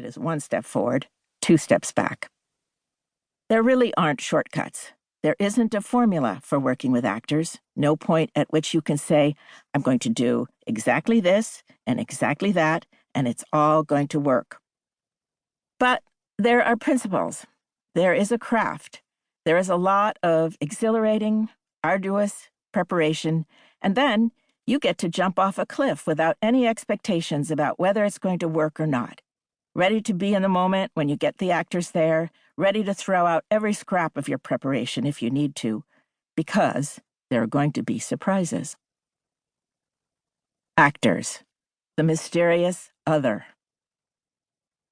is one step forward, two steps back. There really aren't shortcuts. There isn't a formula for working with actors, no point at which you can say, I'm going to do exactly this and exactly that, and it's all going to work. But there are principles. There is a craft. There is a lot of exhilarating, arduous preparation, and then you get to jump off a cliff without any expectations about whether it's going to work or not. Ready to be in the moment when you get the actors there, ready to throw out every scrap of your preparation if you need to, because there are going to be surprises. Actors, the mysterious other.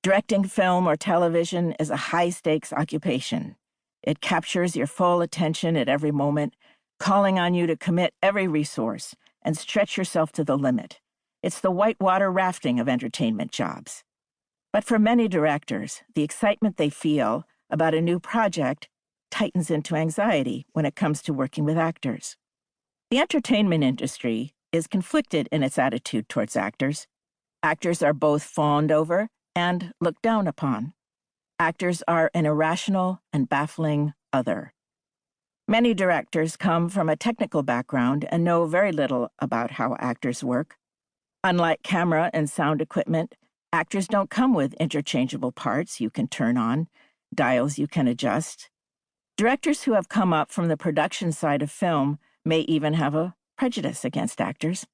Directing film or television is a high-stakes occupation. It captures your full attention at every moment, calling on you to commit every resource and stretch yourself to the limit. It's the whitewater rafting of entertainment jobs. But for many directors, the excitement they feel about a new project tightens into anxiety when it comes to working with actors. The entertainment industry is conflicted in its attitude towards actors. Actors are both fawned over and looked down upon. Actors are an irrational and baffling other. Many directors come from a technical background and know very little about how actors work. Unlike camera and sound equipment, actors don't come with interchangeable parts you can turn on, dials you can adjust. Directors who have come up from the production side of film may even have a prejudice against actors.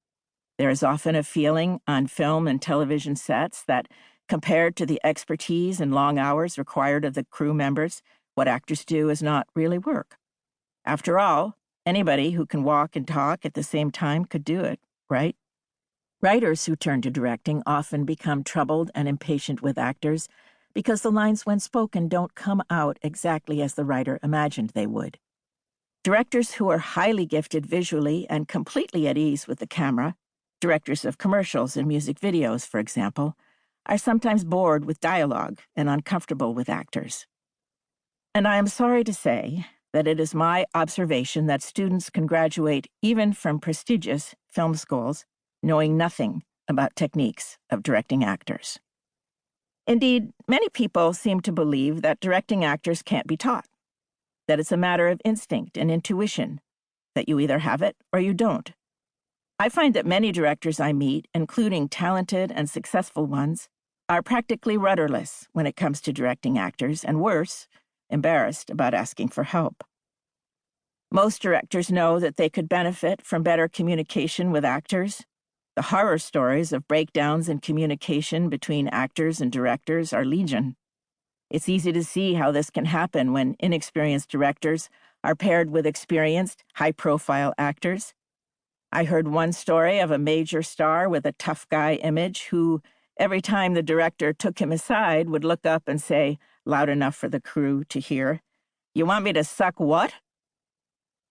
There is often a feeling on film and television sets that, compared to the expertise and long hours required of the crew members, what actors do is not really work. After all, anybody who can walk and talk at the same time could do it, right? Writers who turn to directing often become troubled and impatient with actors because the lines when spoken don't come out exactly as the writer imagined they would. Directors who are highly gifted visually and completely at ease with the camera, directors of commercials and music videos, for example, are sometimes bored with dialogue and uncomfortable with actors. And I am sorry to say that it is my observation that students can graduate even from prestigious film schools knowing nothing about techniques of directing actors. Indeed, many people seem to believe that directing actors can't be taught, that it's a matter of instinct and intuition, that you either have it or you don't. I find that many directors I meet, including talented and successful ones, are practically rudderless when it comes to directing actors, and worse, embarrassed about asking for help. Most directors know that they could benefit from better communication with actors. The horror stories of breakdowns in communication between actors and directors are legion. It's easy to see how this can happen when inexperienced directors are paired with experienced, high-profile actors. I heard one story of a major star with a tough guy image who, every time the director took him aside, would look up and say, loud enough for the crew to hear, "You want me to suck what?"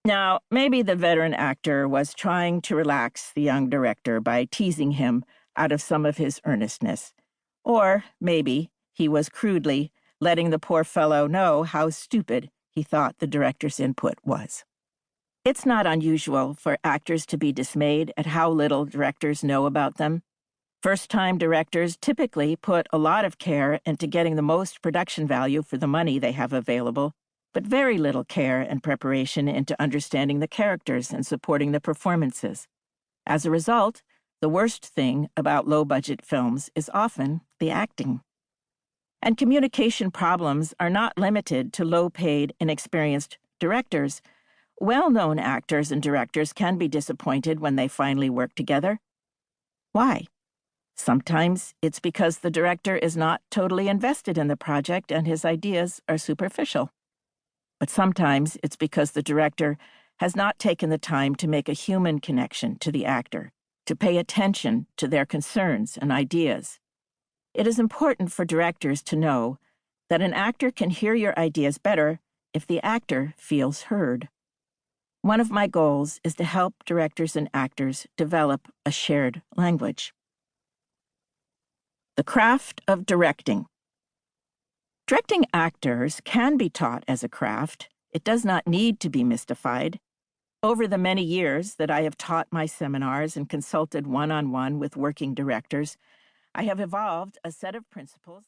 Now, maybe the veteran actor was trying to relax the young director by teasing him out of some of his earnestness. Or maybe he was crudely letting the poor fellow know how stupid he thought the director's input was. It's not unusual for actors to be dismayed at how little directors know about them. First-time directors typically put a lot of care into getting the most production value for the money they have available, but very little care and preparation into understanding the characters and supporting the performances. As a result, the worst thing about low-budget films is often the acting. And communication problems are not limited to low-paid, inexperienced directors. Well-known actors and directors can be disappointed when they finally work together. Why? Sometimes it's because the director is not totally invested in the project and his ideas are superficial. But sometimes it's because the director has not taken the time to make a human connection to the actor, to pay attention to their concerns and ideas. It is important for directors to know that an actor can hear your ideas better if the actor feels heard. One of my goals is to help directors and actors develop a shared language. The craft of directing. Directing actors can be taught as a craft. It does not need to be mystified. Over the many years that I have taught my seminars and consulted one-on-one with working directors, I have evolved a set of principles